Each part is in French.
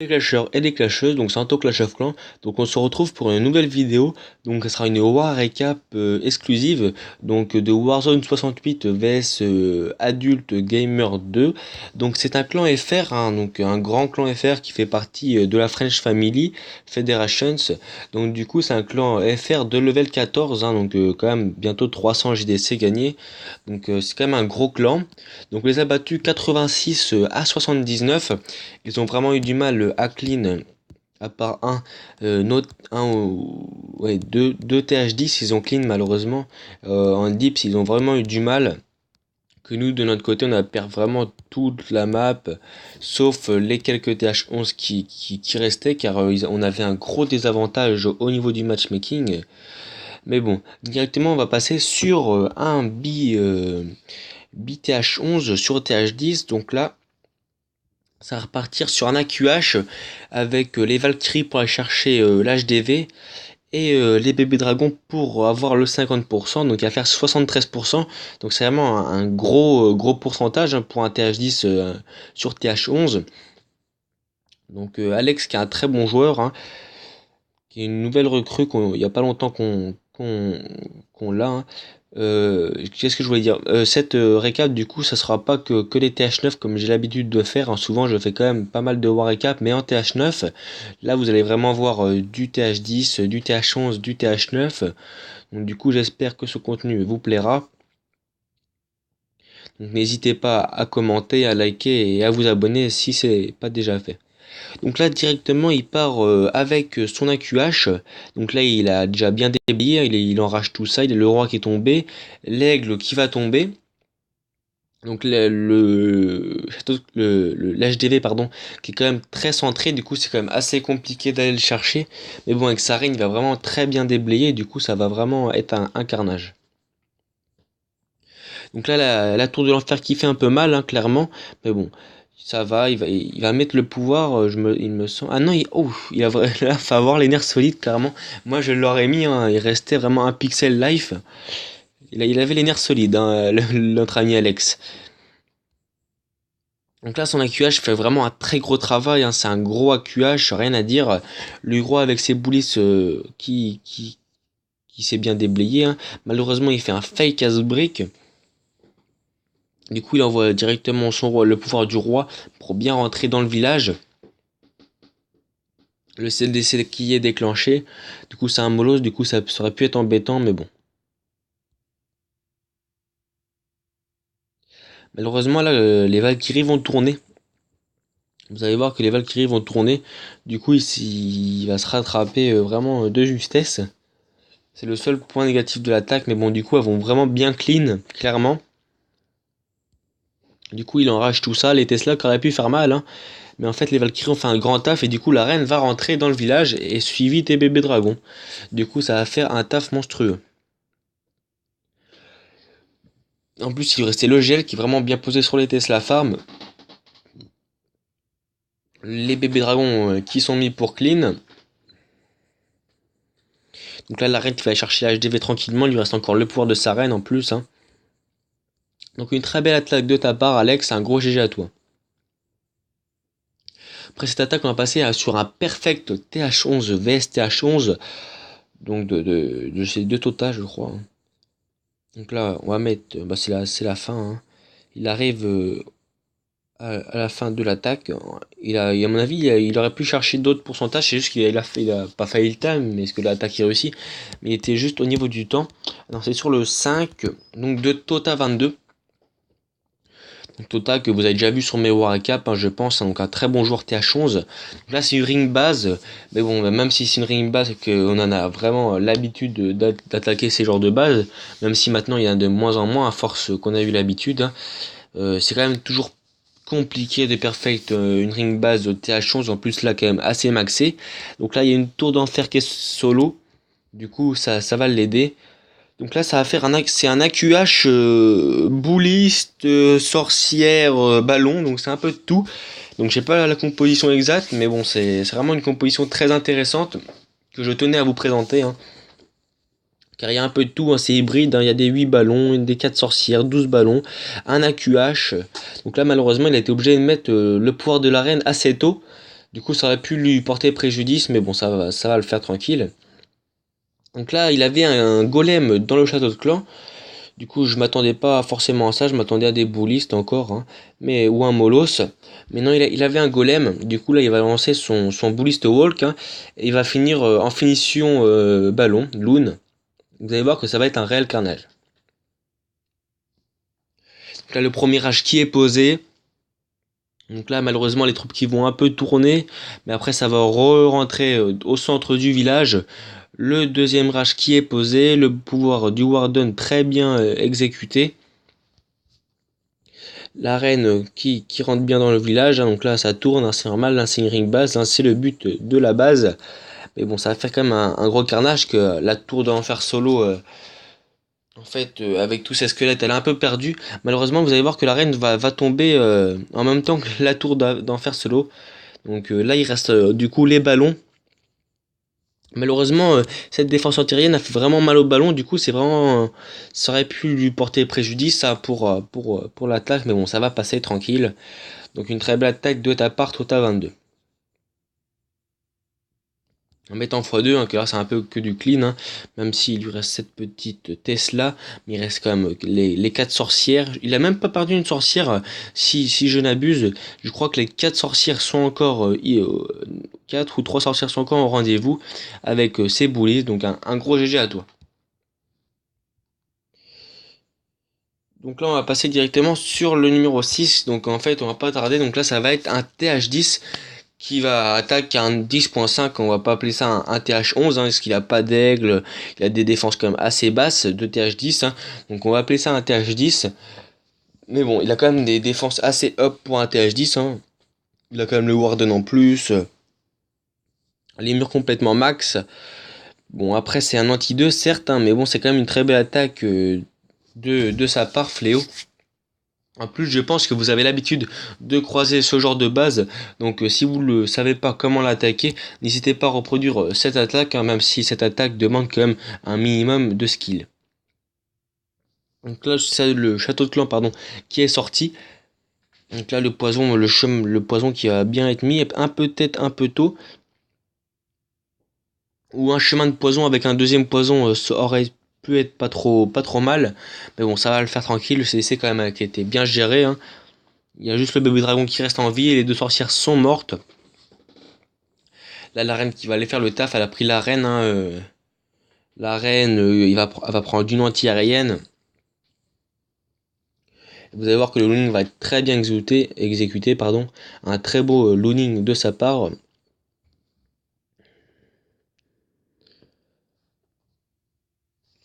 Des clasheurs et des clasheuses, donc c'est un Clash of Clans. Donc on se retrouve pour une nouvelle vidéo. Donc ce sera une War Recap exclusive, donc de Warzone 68 vs Adult Gamer 2. Donc c'est un clan FR, hein, donc un grand clan FR qui fait partie de la French Family Federations. Donc du coup c'est un clan FR de level 14, hein, donc quand même bientôt 300 JDC gagnés. Donc c'est quand même un gros clan. Donc on les a battus 86 à 79. Ils ont vraiment eu du mal à clean, à part deux TH10, ils ont clean malheureusement. En dips, ils ont vraiment eu du mal. Que nous, de notre côté, on a perdu vraiment toute la map, sauf les quelques TH11 qui restaient, car on avait un gros désavantage au niveau du matchmaking. Mais bon, directement, on va passer sur un BTH11 sur TH10. Donc là, ça va repartir sur un AQH avec les Valkyries pour aller chercher l'HDV et les bébés dragons pour avoir le 50%, donc il va faire 73%. Donc c'est vraiment un gros pourcentage, hein, pour un TH10 sur TH11. Donc Alex qui est un très bon joueur, hein, qui est une nouvelle recrue il n'y a pas longtemps qu'on l'a, hein. Qu'est-ce que je voulais dire? Cette récap, du coup, ça sera pas que les TH9 comme j'ai l'habitude de faire, hein. Souvent, je fais quand même pas mal de war récap, mais en TH9, là, vous allez vraiment voir du TH10, du TH11, du TH9. Donc, du coup, j'espère que ce contenu vous plaira. Donc, n'hésitez pas à commenter, à liker et à vous abonner si c'est pas déjà fait. Donc là directement il part avec son AQH. Donc là il a déjà bien déblayé, il enrage tout ça, il est le roi qui est tombé, l'aigle qui va tomber. Donc l'HDV pardon, qui est quand même très centré, du coup c'est quand même assez compliqué d'aller le chercher. Mais bon, avec sa reine il va vraiment très bien déblayer, du coup ça va vraiment être un carnage. Donc là la tour de l'enfer qui fait un peu mal, hein, clairement. Mais bon, ça va, il va mettre le pouvoir, il me semble. Ah non, il a là, faut avoir les nerfs solides, clairement. Moi, je l'aurais mis, hein, il restait vraiment un pixel life. Il avait les nerfs solides, hein, notre ami Alex. Donc là, son AQH fait vraiment un très gros travail, hein, c'est un gros AQH, rien à dire. Le gros avec ses boulisses qui s'est bien déblayé, hein. Malheureusement, il fait un fake as brick. Du coup, il envoie directement son roi, le pouvoir du roi, pour bien rentrer dans le village. Le CDC qui est déclenché. Du coup, c'est un molosse. Du coup, ça aurait pu être embêtant, mais bon. Malheureusement, là, les Valkyries vont tourner. Vous allez voir que les Valkyries vont tourner. Du coup, il va se rattraper vraiment de justesse. C'est le seul point négatif de l'attaque. Mais bon, du coup, elles vont vraiment bien clean, clairement. Du coup, il enrage tout ça. Les Tesla qui auraient pu faire mal, hein. Mais en fait, les Valkyries ont fait un grand taf. Et du coup, la reine va rentrer dans le village et suivi des bébés dragons. Du coup, ça va faire un taf monstrueux. En plus, il restait le gel qui est vraiment bien posé sur les Tesla Farm. Les bébés dragons qui sont mis pour clean. Donc là, la reine qui va aller chercher la HDV tranquillement. Il lui reste encore le pouvoir de sa reine en plus, hein. Donc une très belle attaque de ta part, Alex. Un gros GG à toi. Après cette attaque, on va passer sur un perfect TH11 vs TH11. Donc de ces deux Tota, je crois, hein. Donc là, on va mettre. Bah, c'est la fin, hein. Il arrive à la fin de l'attaque. À mon avis, il aurait pu chercher d'autres pourcentages. C'est juste il a pas failli le time, mais est-ce que l'attaque est réussie? Mais il était juste au niveau du temps. Alors c'est sur le 5, donc de Tota 22. Donc Tota que vous avez déjà vu sur mes War Cap, hein, je pense. Hein, donc un très bon joueur TH11. Donc là c'est une ring base, mais bon, même si c'est une ring base et qu'on en a vraiment l'habitude d'attaquer ces genres de bases, même si maintenant il y en a de moins en moins à force qu'on a eu l'habitude, hein, c'est quand même toujours compliqué de perfect une ring base de TH11, en plus là quand même assez maxé. Donc là il y a une tour d'enfer qui est solo, du coup ça va l'aider. Donc là ça va faire c'est un AQH bouliste, sorcière, ballon, donc c'est un peu de tout. Donc j'ai pas la composition exacte, mais bon c'est vraiment une composition très intéressante que je tenais à vous présenter, hein. Car il y a un peu de tout, hein, c'est hybride, hein, il y a des 8 ballons, des 4 sorcières, 12 ballons, un AQH. Donc là malheureusement il a été obligé de mettre le pouvoir de la reine assez tôt. Du coup, ça aurait pu lui porter préjudice, mais bon, ça va le faire tranquille. Donc là, il avait un golem dans le château de clan. Du coup, je m'attendais pas forcément à ça, je m'attendais à des boulistes encore, hein, mais ou un molos. Mais non, il avait un golem. Du coup, là, il va lancer son bouliste walk, hein, et il va finir en finition ballon, loon. Vous allez voir que ça va être un réel carnage. Donc là, le premier rage qui est posé. Donc là, malheureusement, les troupes qui vont un peu tourner, mais après, ça va re-rentrer au centre du village. Le deuxième rage qui est posé, le pouvoir du Warden très bien exécuté. La reine qui rentre bien dans le village, hein, donc là ça tourne, hein, c'est normal, hein, c'est une ring base, hein, c'est le but de la base. Mais bon, ça va faire quand même un gros carnage que la tour d'enfer solo, en fait, avec tous ces squelettes, elle est un peu perdue. Malheureusement, vous allez voir que la reine va tomber en même temps que la tour d'enfer solo. Donc là, il reste du coup les ballons. Malheureusement, cette défense antirienne a fait vraiment mal au ballon. Du coup, c'est vraiment, ça aurait pu lui porter préjudice ça, pour l'attaque. Mais bon, ça va passer tranquille. Donc une très belle attaque de ta part, total 22. En mettant x2, hein, que là c'est un peu que du clean, hein, même s'il lui reste cette petite Tesla, mais il reste quand même les 4 sorcières. Il a même pas perdu une sorcière, si je n'abuse. Je crois que les 4 sorcières sont encore, 4 ou 3 sorcières sont encore au rendez-vous avec ses boulies, donc un gros GG à toi. Donc là on va passer directement sur le numéro 6, donc en fait on va pas tarder, donc là ça va être un TH10 qui va attaquer un 10.5, on va pas appeler ça un TH11, hein, parce qu'il a pas d'aigle, il a des défenses quand même assez basses de TH10, hein, donc on va appeler ça un TH10, mais bon, il a quand même des défenses assez up pour un TH10, hein. Il a quand même le Warden en plus, les murs complètement max, bon après c'est un anti-2 certes, hein, mais bon c'est quand même une très belle attaque de sa part, Fléau. En plus, je pense que vous avez l'habitude de croiser ce genre de base, donc si vous ne savez pas comment l'attaquer, n'hésitez pas à reproduire cette attaque, hein, même si cette attaque demande quand même un minimum de skill. Donc là, c'est le château de clan, pardon, qui est sorti. Donc là, le poison, le poison qui va bien être mis, peut-être un peu tôt, ou un chemin de poison avec un deuxième poison, ça aurait pu être pas trop mal, mais bon, ça va le faire tranquille. Le CDC quand même qui a été bien géré, hein. Il y a juste le bébé dragon qui reste en vie et les deux sorcières sont mortes. Là, la reine qui va aller faire le taf, elle a pris la reine, hein, la reine, elle va prendre une anti-aérienne. Vous allez voir que le looning va être très bien exécuté, pardon. Un très beau looning de sa part.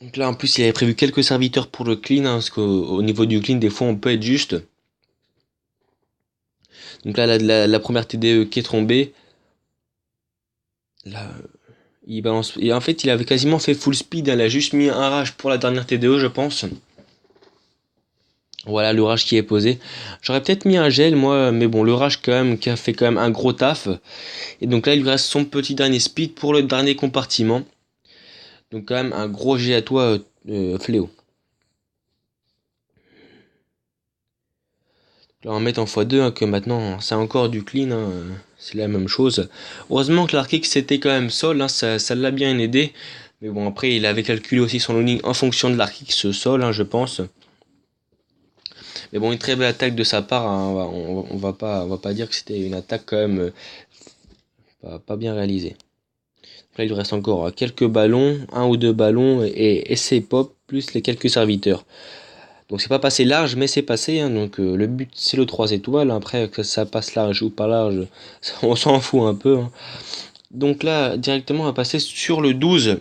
Donc là, en plus, il avait prévu quelques serviteurs pour le clean, hein, parce qu'au niveau du clean, des fois, on peut être juste. Donc là, la première TDE qui est tombée. Là, il balance. Et en fait, il avait quasiment fait full speed. Elle a juste mis un rage pour la dernière TDE, je pense. Voilà le rage qui est posé. J'aurais peut-être mis un gel moi, mais bon, le rage quand même qui a fait quand même un gros taf. Et donc là, il lui reste son petit dernier speed pour le dernier compartiment. Donc quand même un gros jet à toi, Fléau. Là, on met en x2, hein, que maintenant c'est encore du clean, hein, c'est la même chose. Heureusement que l'Arkix c'était quand même sol, hein, ça l'a bien aidé. Mais bon, après, il avait calculé aussi son loading en fonction de l'Arkix sol, hein, je pense. Mais bon, une très belle attaque de sa part, hein, on va pas dire que c'était une attaque quand même pas bien réalisée. Là, il lui reste encore quelques ballons, un ou deux ballons et ses pop, plus les quelques serviteurs. Donc c'est pas passé large, mais c'est passé, hein, donc le but c'est le 3 étoiles. Après que ça passe large ou pas large, on s'en fout un peu, hein. Donc là, directement, on va passer sur le 12.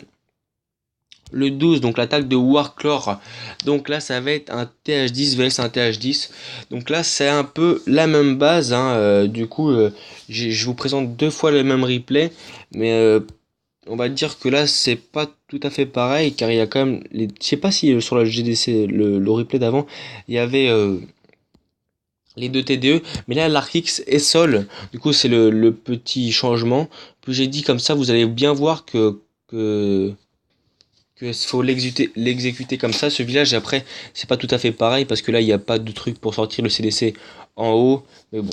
Le 12, donc l'attaque de Warclore. Donc là, ça va être un TH10 vs un TH10. Donc là, c'est un peu la même base, hein. Du coup, je vous présente deux fois le même replay. Mais on va dire que là, c'est pas tout à fait pareil. Car il y a quand même... Je sais pas si sur la GDC, le replay d'avant, il y avait... les deux TDE, mais là l'Arkix est sol, du coup c'est le petit changement. Puis j'ai dit comme ça, vous allez bien voir que faut l'exécuter comme ça, ce village. Et après, c'est pas tout à fait pareil parce que là, il n'y a pas de truc pour sortir le CDC en haut. Mais bon,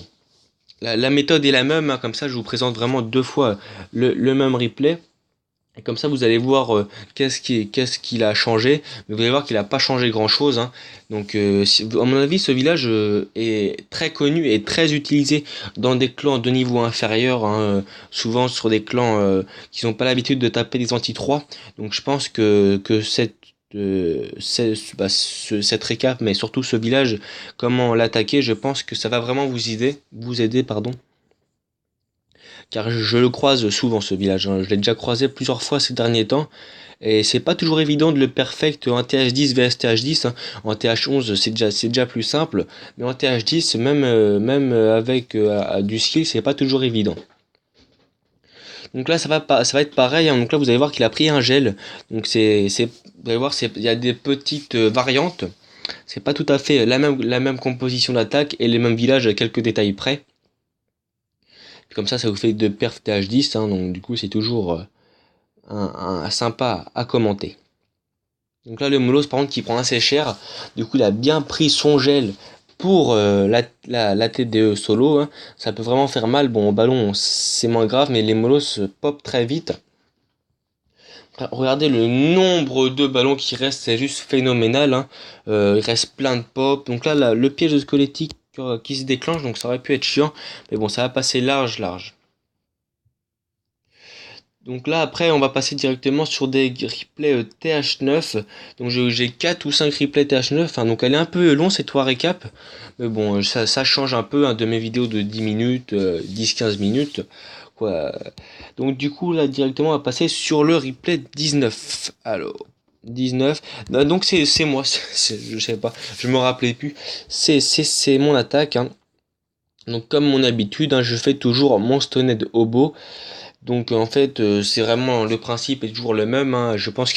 la méthode est la même, hein, comme ça je vous présente vraiment deux fois le même replay. Et comme ça, vous allez voir qu'est-ce qu'il a changé. Mais vous allez voir qu'il n'a pas changé grand-chose, hein. Donc, à mon avis, ce village est très connu et très utilisé dans des clans de niveau inférieur, hein, souvent sur des clans qui n'ont pas l'habitude de taper des anti-3. Donc, je pense que cette récap, mais surtout ce village, comment l'attaquer, je pense que ça va vraiment vous aider, pardon, car je le croise souvent ce village, hein. Je l'ai déjà croisé plusieurs fois ces derniers temps, et c'est pas toujours évident de le perfect en TH10 vs TH10, hein. En TH11 c'est déjà plus simple, mais en TH10 même avec du skill c'est pas toujours évident. Donc là ça va être pareil, hein. Donc là vous allez voir qu'il a pris un gel, donc vous allez voir il y a des petites variantes, c'est pas tout à fait la même composition d'attaque et les mêmes villages à quelques détails près. Comme ça vous fait de perf TH10, hein, donc du coup c'est toujours sympa à commenter. Donc là le Molos par contre qui prend assez cher, du coup il a bien pris son gel pour la TDE solo, hein. Ça peut vraiment faire mal, bon au ballon c'est moins grave, mais les Molos pop très vite. Regardez le nombre de ballons qui restent, c'est juste phénoménal, hein. Il reste plein de pop, donc là le piège squelettique qui se déclenche, donc ça aurait pu être chiant, mais bon ça va passer large. Donc là après on va passer directement sur des replays TH9. Donc j'ai 4 ou 5 replays TH9, hein, donc elle est un peu long cette 3 récap. Mais bon ça change un peu, hein, de mes vidéos de 10 minutes, 10-15 minutes. Quoi. Donc du coup là directement on va passer sur le replay 19. Alors 19. Donc c'est moi, je sais pas, je me rappelais plus. C'est mon attaque, hein. Donc comme mon habitude, hein, je fais toujours mon stoned hobo. Donc en fait c'est vraiment le principe est toujours le même, hein. Je pense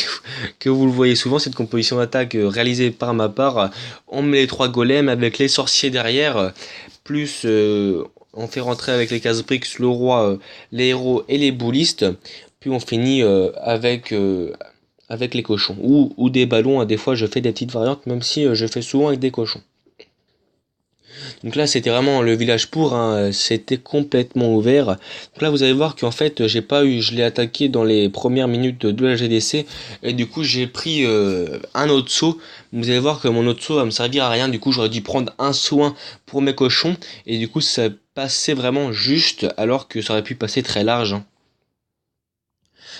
que vous le voyez souvent, cette composition d'attaque réalisée par ma part. On met les 3 golems avec les sorciers derrière, plus on fait rentrer avec les cases briques le roi, les héros et les boulistes, puis on finit avec les cochons ou des ballons, hein. Des fois je fais des petites variantes même si je fais souvent avec des cochons. Donc là, c'était vraiment le village pour, hein, c'était complètement ouvert. Donc là, vous allez voir qu'en fait, je l'ai attaqué dans les premières minutes de la GDC, et du coup, j'ai pris un autre saut. Vous allez voir que mon autre saut va me servir à rien. Du coup, j'aurais dû prendre un soin pour mes cochons, et du coup, ça passait vraiment juste, alors que ça aurait pu passer très large, hein.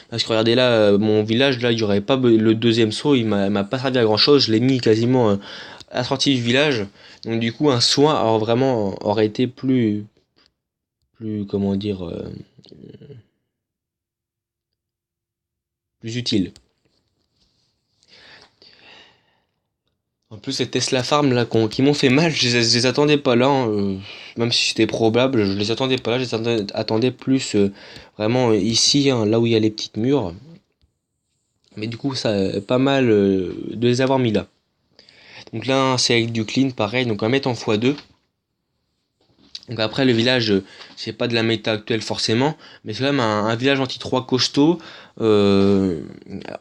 Parce que regardez là, mon village, là, il y aurait pas le deuxième saut, il m'a pas servi à grand chose. Je l'ai mis quasiment à la sortie du village. Donc du coup, un soin alors vraiment aurait été plus comment dire, plus utile. En plus, ces Tesla Farm là qui m'ont fait mal, je les attendais pas là, hein, même si c'était probable, je les attendais pas là, je les attendais plus vraiment ici, hein, là où il y a les petites murs. Mais du coup, ça pas mal de les avoir mis là. Donc là, c'est avec du clean, pareil, donc on va mettre en x2. Donc après le village, c'est pas de la méta actuelle forcément, mais c'est quand même un village anti-3 costaud, euh,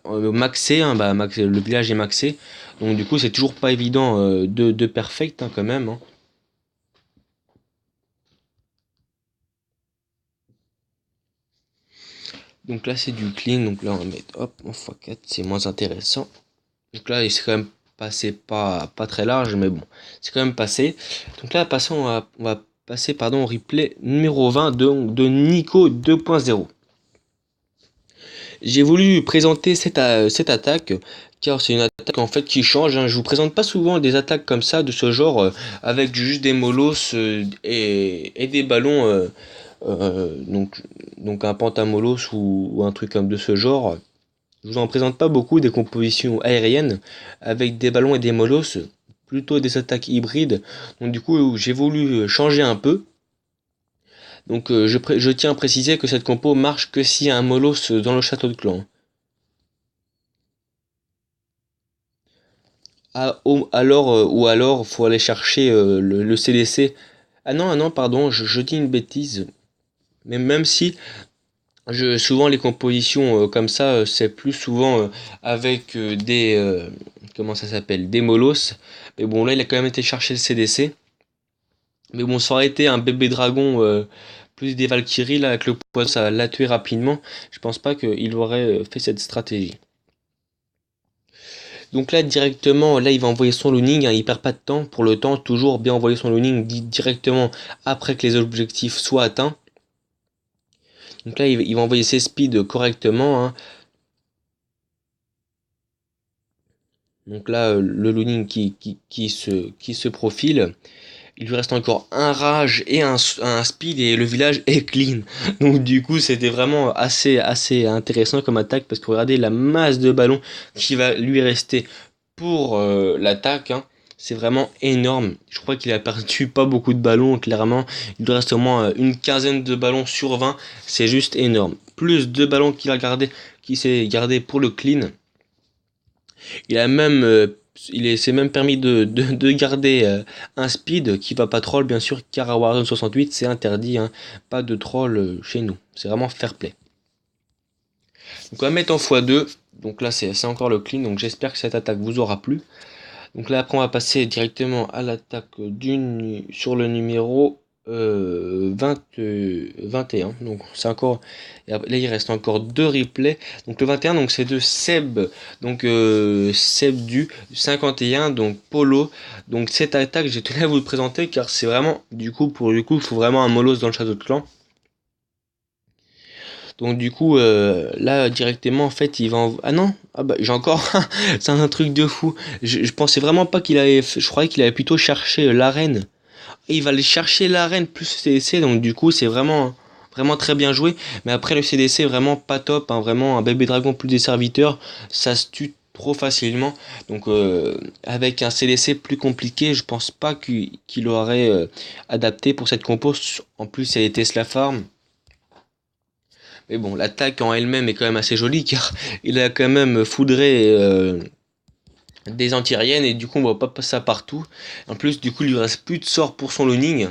maxé, hein, le village est maxé, donc du coup c'est toujours pas évident de perfect, hein, quand même, hein. Donc là c'est du clean, donc là on va mettre hop en x4, c'est moins intéressant. Donc là il s'est quand même passé pas très large, mais bon, c'est quand même passé. Donc là passons, on va passer pardon, au replay numéro 20 de Nico 2.0. J'ai voulu présenter cette attaque car c'est une attaque en fait qui change, hein. Je vous présente pas souvent des attaques comme ça de ce genre avec juste des molosses et des ballons, donc un pentamolos ou un truc comme de ce genre. Je vous en présente pas beaucoup des compositions aériennes avec des ballons et des molosses, plutôt des attaques hybrides. Donc du coup j'ai voulu changer un peu. Donc je tiens à préciser que cette compo marche que s'il y a un Molos dans le château de clan. Ou alors faut aller chercher le CDC. Ah non, pardon, je dis une bêtise. Mais même si souvent les compositions comme ça, c'est plus souvent avec des comment ça s'appelle, des Molos. Mais bon là il a quand même été chercher le CDC. Mais bon, ça aurait été un bébé dragon plus des Valkyries, là, avec le poids, ça l'a tué rapidement. Je pense pas qu'il aurait fait cette stratégie. Donc là, directement, là, il va envoyer son looning, hein, il perd pas de temps. Pour le temps, toujours bien envoyer son looning directement après que les objectifs soient atteints. Donc là, il va envoyer ses speeds correctement, hein. Donc là, le looning qui se profile. Il lui reste encore un rage et un speed et le village est clean. Donc du coup c'était vraiment assez intéressant comme attaque parce que regardez la masse de ballons qui va lui rester pour l'attaque, hein. C'est vraiment énorme. Je crois qu'il a perdu pas beaucoup de ballons clairement. Il lui reste au moins une quinzaine de ballons sur 20. C'est juste énorme. Plus de ballons qui s'est gardé pour le clean. Il a même, s'est même permis de garder un speed qui va pas troll, bien sûr, car à Warzone 68, c'est interdit, hein. Pas de troll chez nous. C'est vraiment fair play. Donc on va mettre en x2. Donc là, c'est encore le clean. Donc j'espère que cette attaque vous aura plu. Donc là, après, on va passer directement à l'attaque sur le numéro 21. Donc c'est encore, là il reste encore deux replays. Donc le 21, donc c'est de Seb, donc Seb du 51, donc Polo. Donc cette attaque, j'ai tenu à vous le présenter car c'est vraiment, pour le coup, il faut vraiment un molos dans le château de clan. Donc du coup, là directement en fait, il va ah non, ah bah j'ai encore c'est un truc de fou. Je pensais vraiment pas qu'il avait, je croyais qu'il avait plutôt cherché l'arène. Et il va aller chercher l'arène plus le CDC, donc du coup c'est vraiment très bien joué. Mais après le CDC vraiment pas top, hein, vraiment un bébé dragon plus des serviteurs, ça se tue trop facilement. Donc avec un CDC plus compliqué, je pense pas qu'il aurait adapté pour cette compo. En plus elle était Tesla Farm. Mais bon, l'attaque en elle-même est quand même assez jolie car il a quand même foudré des anti-aériennes et du coup on voit pas ça partout. En plus du coup il lui reste plus de sorts pour son loning.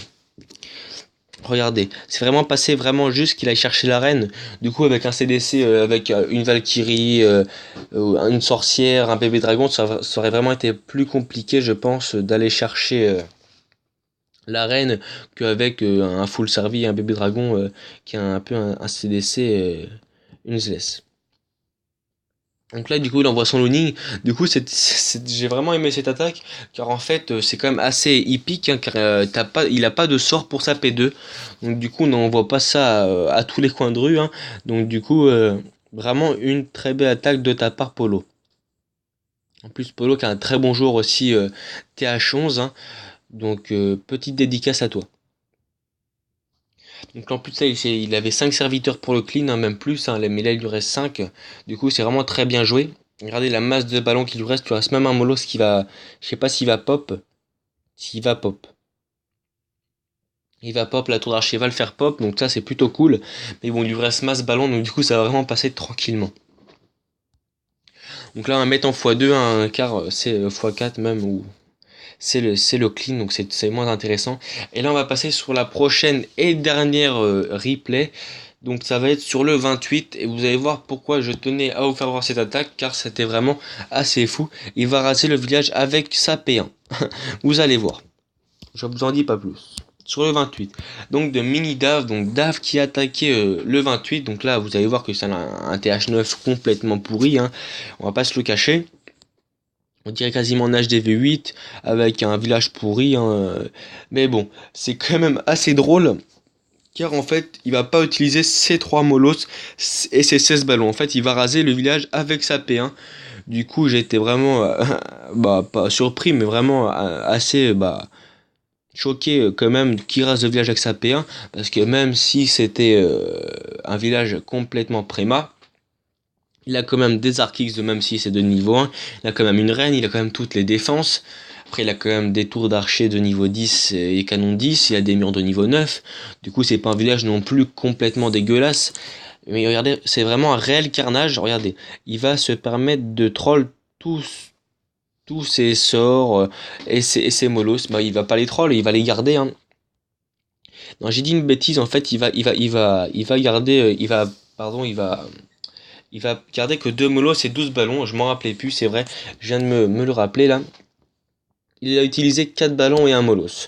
Regardez, c'est vraiment passé vraiment juste qu'il aille chercher l'arène. Du coup avec un CDC, avec une Valkyrie, une sorcière, un bébé dragon, ça aurait vraiment été plus compliqué je pense d'aller chercher l'arène qu'avec un full servi, un bébé dragon qui a un peu un CDC, une ZLS. Donc là, du coup, il envoie son loading. Du coup, j'ai vraiment aimé cette attaque, car en fait, c'est quand même assez épique, hein, car il a pas de sort pour sa P2. Donc du coup, on n'envoie pas ça à tous les coins de rue, hein. Donc du coup, vraiment une très belle attaque de ta part, Polo. En plus, Polo qui a un très bon joueur aussi, TH11, hein. Donc petite dédicace à toi. Donc en plus ça, il avait 5 serviteurs pour le clean, hein, même plus, hein, mais là il lui reste 5. Du coup c'est vraiment très bien joué. Regardez la masse de ballons qu'il lui reste, il reste même un molos qui va. Je sais pas s'il va pop. S'il va pop. Il va pop, la tour d'archer va le faire pop, donc ça c'est plutôt cool. Mais bon, il lui reste masse ballon, donc du coup ça va vraiment passer tranquillement. Donc là on va mettre en x2, hein, car c'est x4 même, ou c'est le clean, donc c'est moins intéressant. Et là on va passer sur la prochaine et dernière replay. Donc ça va être sur le 28 et vous allez voir pourquoi je tenais à vous faire voir cette attaque car c'était vraiment assez fou. Il va raser le village avec sa P1. Vous allez voir. Je vous en dis pas plus. Sur le 28. Donc de mini Dave, donc Dave qui a attaqué le 28. Donc là vous allez voir que c'est un TH9 complètement pourri, hein. On va pas se le cacher. On dirait quasiment un HDV8 avec un village pourri, hein. Mais bon, c'est quand même assez drôle. Car en fait, il va pas utiliser ses 3 molos et ses 16 ballons. En fait, il va raser le village avec sa P1. Du coup, j'étais vraiment, bah, pas surpris, mais vraiment assez, bah, choqué quand même qu'il rase le village avec sa P1. Parce que même si c'était un village complètement préma, il a quand même des arcs même si c'est de niveau 1. Il a quand même une reine, il a quand même toutes les défenses. Après, il a quand même des tours d'archer de niveau 10 et canon 10. Il a des murs de niveau 9. Du coup, c'est pas un village non plus complètement dégueulasse. Mais regardez, c'est vraiment un réel carnage. Regardez, il va se permettre de troll tous ses sorts et ses molos. Bah, il va pas les troll, il va les garder, hein. Non, j'ai dit une bêtise. En fait, il va garder, il va garder que 2 molos et 12 ballons. Je m'en rappelais plus, c'est vrai. Je viens de me le rappeler là. Il a utilisé 4 ballons et un molos.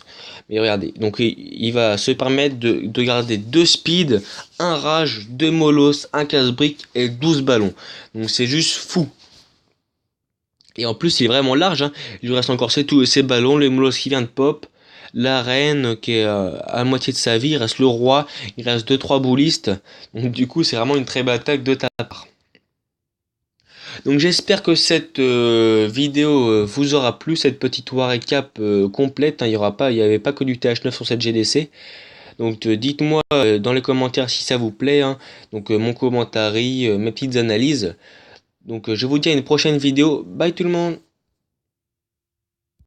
Mais regardez, donc il va se permettre de garder 2 speed, un rage, 2 molos, un casse-brique et 12 ballons. Donc c'est juste fou. Et en plus il est vraiment large, hein. Il lui reste encore ces ballons, le molos qui vient de pop, la reine qui est à moitié de sa vie, il reste le roi, il reste deux trois boulistes. Donc du coup c'est vraiment une très belle attaque de ta part. Donc j'espère que cette vidéo vous aura plu, cette petite war récap complète, hein. Il y avait pas que du TH9 sur cette GDC. Donc dites-moi dans les commentaires si ça vous plaît, hein. Donc mon commentaire, mes petites analyses. Donc je vous dis à une prochaine vidéo. Bye tout le monde.